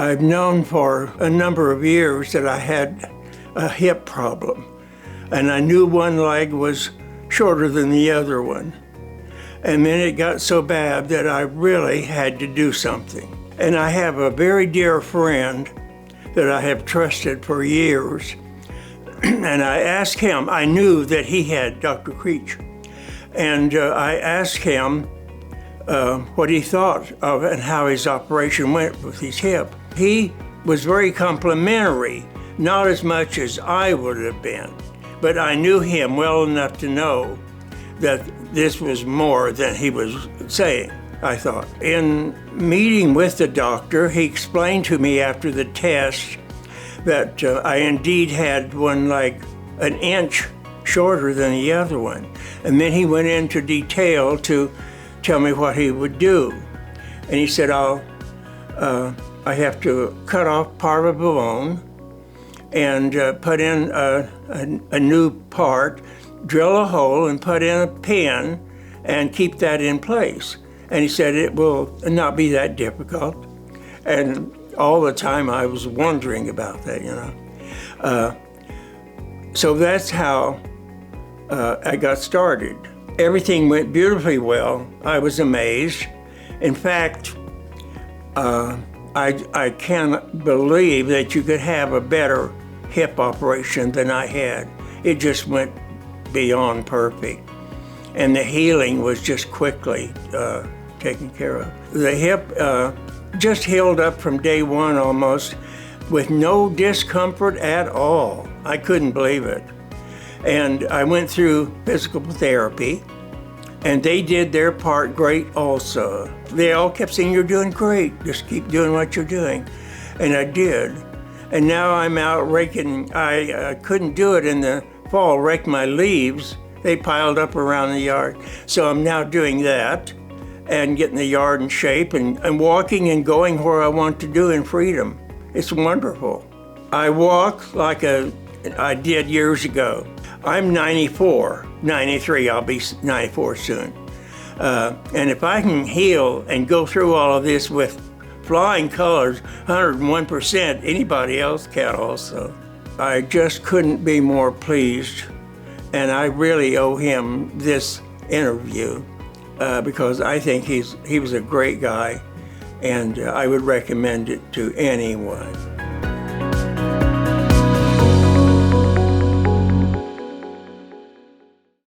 I've known for a number of years that I had a hip problem, and I knew one leg was shorter than the other one. And then it got so bad that I really had to do something. And I have a very dear friend that I have trusted for years, and I asked him, I knew that he had Dr. Creech, and I asked him what he thought of and how his operation went with his hip. He was very complimentary, not as much as I would have been, but I knew him well enough to know that this was more than he was saying, I thought. In meeting with the doctor, he explained to me after the test that I indeed had one leg an inch shorter than the other one. And then he went into detail to tell me what he would do. And he said, I have to cut off part of the bone and put in a new part, drill a hole and put in a pin and keep that in place. And he said it will not be that difficult. And all the time I was wondering about that, you know. So that's how I got started. Everything went beautifully well. I was amazed. In fact, I can't believe that you could have a better hip operation than I had. It just went beyond perfect. And the healing was just quickly taken care of. The hip just healed up from day one almost with no discomfort at all. I couldn't believe it. And I went through physical therapy, and they did their part great also. They all kept saying, you're doing great, just keep doing what you're doing. And I did. And now I'm out raking. I couldn't do it in the fall, rake my leaves. They piled up around the yard. So I'm now doing that and getting the yard in shape and walking and going where I want to do in freedom. It's wonderful. I walk like I did years ago. I'm 94, 93, I'll be 94 soon. And if I can heal and go through all of this with flying colors, 101%, anybody else can also. I just couldn't be more pleased, and I really owe him this interview because I think he was a great guy, and I would recommend it to anyone.